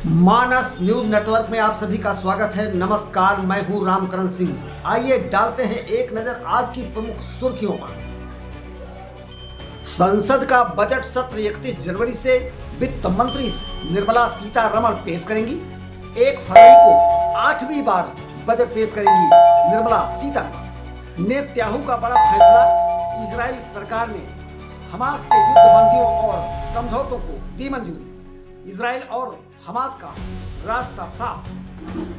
मानस news network में आप सभी का स्वागत है। नमस्कार, मैं हूं रामकरण सिंह। आइए डालते हैं एक नजर आज की प्रमुख सुर्खियों पर। संसद का बजट सत्र 31 जनवरी से वित्त मंत्री निर्मला सीतारमण पेश करेंगी। 1 फरवरी को 8वीं बार बजट पेश करेंगी निर्मला सीतारमण। नेतन्याहू का बड़ा फैसला, इजराइल सरकार ने हमास के युद्धबंदियों और समझौतों को दी मंजूरी। इजराइल और हमास का रास्ता साफ।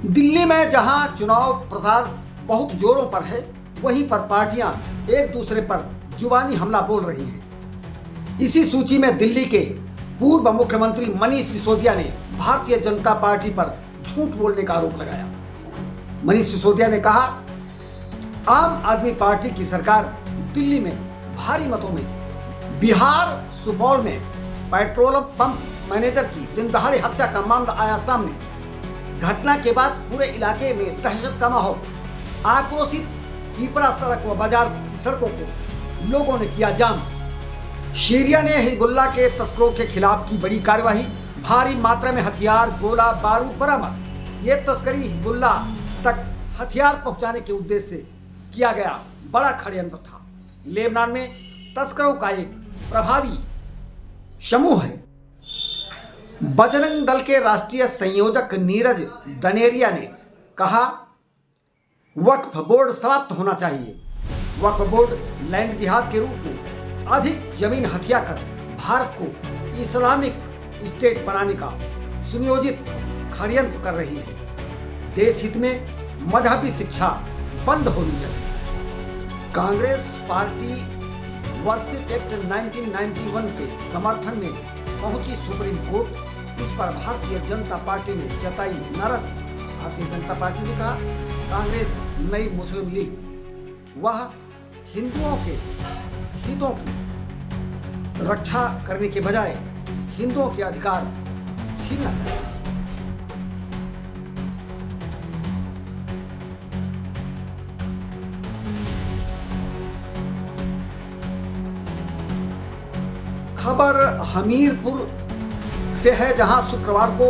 दिल्ली में जहां चुनाव प्रचार बहुत जोरों पर है, वहीं पर पार्टियां एक दूसरे पर जुबानी हमला बोल रही हैं। इसी सूची में दिल्ली के पूर्व मुख्यमंत्री मनीष सिसोदिया ने भारतीय जनता पार्टी पर झूठ बोलने का आरोप लगाया। मनीष सिसोदिया ने कहा, आम आदमी पार्टी की सरकार दिल्ली में भारी मतों में। बिहार सुपौल में पेट्रोल पंप मैनेजर की दिन दहाड़े हत्या का मामला आया सामने। घटना के बाद पूरे इलाके में दहशत का माहौल। आक्रोशित पीपरा सड़क व बाजार की सड़कों को लोगों ने किया जाम। सीरिया ने हिजबुल्लाह के तस्करों के खिलाफ की बड़ी कार्यवाही। भारी मात्रा में हथियार, गोला बारूद बरामद। ये तस्करी हिजबुल्लाह तक हथियार पहुंचाने के उद्देश्य से किया गया बड़ा षड्यंत्र था। लेबनान में तस्करों का एक प्रभावी समूह है। बजरंग दल के राष्ट्रीय संयोजक नीरज दनेरिया ने कहा, वक्फ बोर्ड समाप्त होना चाहिए। वक्फ बोर्ड लैंड जिहाद के रूप में अधिक जमीन हथिया कर भारत को इस्लामिक स्टेट बनाने का सुनियोजित षड्यंत्र कर रही है। देश हित में मजहबी शिक्षा बंद होनी चाहिए। कांग्रेस पार्टी वर्षित एक्ट 1991 के समर्थन में पहुंची सुप्रीम कोर्ट। इस पर भारतीय जनता पार्टी ने जताई नाराजगी। भारतीय जनता पार्टी ने कहा, कांग्रेस नई मुस्लिम लीग वह हिंदुओं के हितों की रक्षा करने के बजाय हिंदुओं के अधिकार छीनना चाहती है। खबर हमीरपुर से है, जहां शुक्रवार को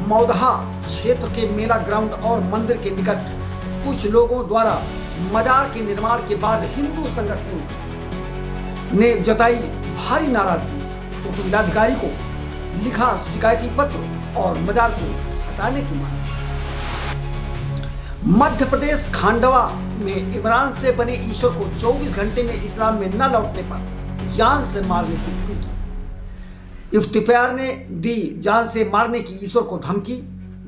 मौदहा क्षेत्र के मेला ग्राउंड और मंदिर के निकट कुछ लोगों द्वारा मजार के निर्माण के बाद हिंदू संगठनों ने जताई भारी नाराजगी। तो जिलाधिकारी को लिखा शिकायती पत्र और मजार को हटाने की मांग। मध्य प्रदेश खांडवा में इमरान से बने ईश्वर को 24 घंटे में इस्लाम में न लौटने पर जान से मारने की धमकी। इफ्तिख्यार ने दी जान से मारने की ईश्वर को धमकी।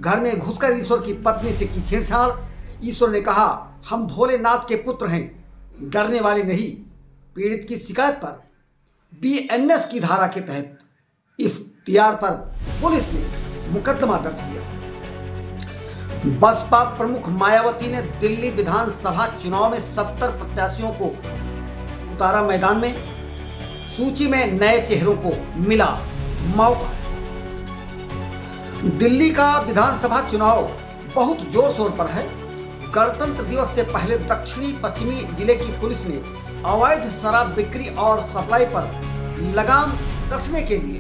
घर में घुसकर ईश्वर की पत्नी से की छेड़छाड़। ईश्वर ने कहा, हम भोलेनाथ के पुत्र हैं, डरने वाले नहीं। पीड़ित की शिकायत पर बीएनएस की धारा के तहत इफ्तिख्यार पर पुलिस ने मुकदमा दर्ज किया। बसपा प्रमुख मायावती ने दिल्ली विधानसभा चुनाव में 70 प्रत्याशियों को उतारा मैदान में। सूची में नए चेहरों को मिला मौका। दिल्ली का विधानसभा चुनाव बहुत जोर शोर पर है। गणतंत्र दिवस से पहले दक्षिणी पश्चिमी जिले की पुलिस ने अवैध शराब बिक्री और सप्लाई पर लगाम कसने के लिए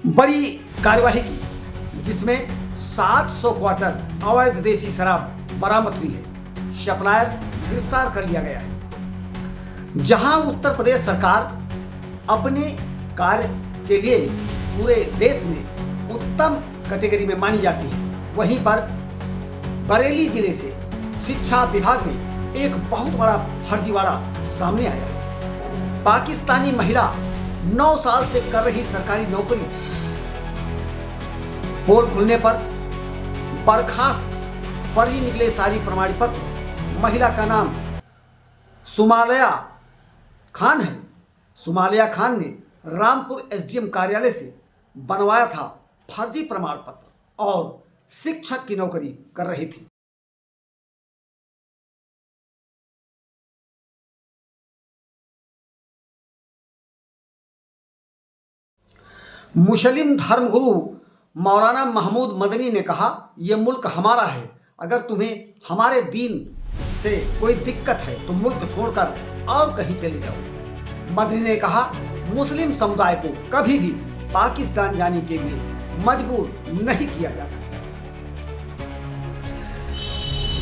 बड़ी कार्यवाही की, जिसमें 700 क्वार्टर अवैध देसी शराब बरामद हुई है। सप्लायर गिरफ्तार कर लिया गया है। जहां उत्तर प्रदेश सरकार अपने कार्य के लिए पूरे देश में उत्तम कैटेगरी में मानी जाती है, वहीं पर बरेली जिले से शिक्षा विभाग में एक बहुत बड़ा फर्जीवाड़ा सामने आया। पाकिस्तानी महिला 9 साल से कर रही सरकारी नौकरी, पोल खुलने पर बर्खास्त फर्जी निकले सारी प्रमाण पत्र। महिला का नाम सुमालिया खान है। सुमालिया खान ने रामपुर एसडीएम कार्यालय से बनवाया था फर्जी प्रमाण पत्र और शिक्षक की नौकरी कर रही थी। मुस्लिम धर्मगुरु मौलाना महमूद मदनी ने कहा, यह मुल्क हमारा है। अगर तुम्हें हमारे दीन से कोई दिक्कत है तो मुल्क छोड़कर और कहीं चले जाओ। मदनी ने कहा, मुस्लिम समुदाय को कभी भी पाकिस्तान जाने के लिए मजबूर नहीं किया जा सकता।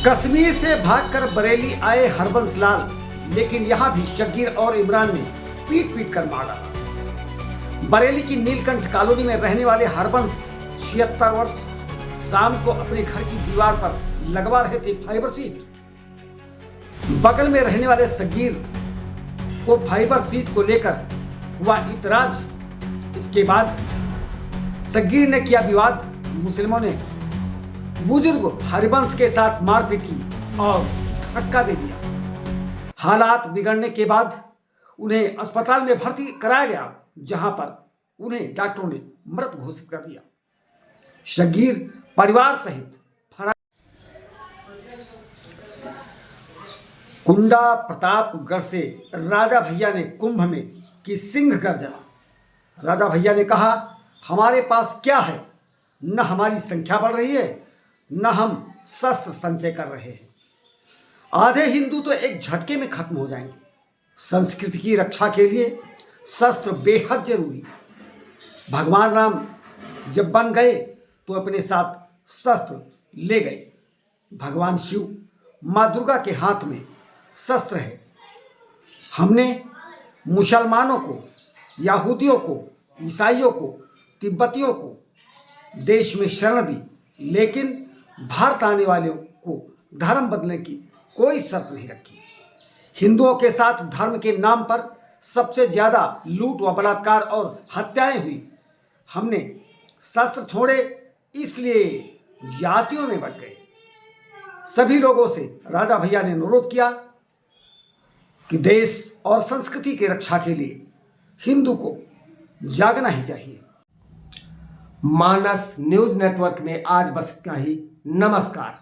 कश्मीर से भागकर बरेली आए हरबंस लाल, लेकिन यहां भी शब्बीर और इमरान ने पीट पीट कर मार डाला। बरेली की नीलकंठ कॉलोनी में रहने वाले हरबंस 76 वर्ष शाम को अपने घर की दीवार पर लगवा रहे थे फाइबर सीट। बगल में रहने वाले शब्बीर को फाइबर सीट को लेकर हुआ इतराज। इसके बाद शब्बीर ने किया विवाद। मुस्लिमों ने बुजुर्ग हरबंस के साथ मारपीट की और धक्का दे दिया। हालात बिगड़ने के बाद उन्हें अस्पताल में भर्ती कराया गया, जहां पर उन्हें डॉक्टरों ने मृत घोषित कर दिया। शब्बीर परिवार सहित फरार। कुंडा प्रतापगढ़ से राजा भैया ने कुंभ में की सिंह गर्जना। राजा भैया ने कहा, हमारे पास क्या है? न हमारी संख्या बढ़ रही है, न हम शस्त्र संचय कर रहे हैं। आधे हिंदू तो एक झटके में खत्म हो जाएंगे। संस्कृति की रक्षा के लिए शस्त्र बेहद जरूरी है। भगवान राम जब बन गए तो अपने साथ शस्त्र ले गए। भगवान शिव, माँ दुर्गा के हाथ में शस्त्र है। हमने मुसलमानों को, यहूदियों को, ईसाइयों को, तिब्बतियों को देश में शरण दी, लेकिन भारत आने वालों को धर्म बदलने की कोई शर्त नहीं रखी। हिंदुओं के साथ धर्म के नाम पर सबसे ज़्यादा लूट व बलात्कार और हत्याएं हुई। हमने शस्त्र छोड़े, इसलिए जातियों में बंट गए। सभी लोगों से राजा भैया ने अनुरोध किया कि देश और संस्कृति की रक्षा के लिए हिंदू को जागना ही चाहिए। मानस न्यूज नेटवर्क में आज बस इतना ही। नमस्कार।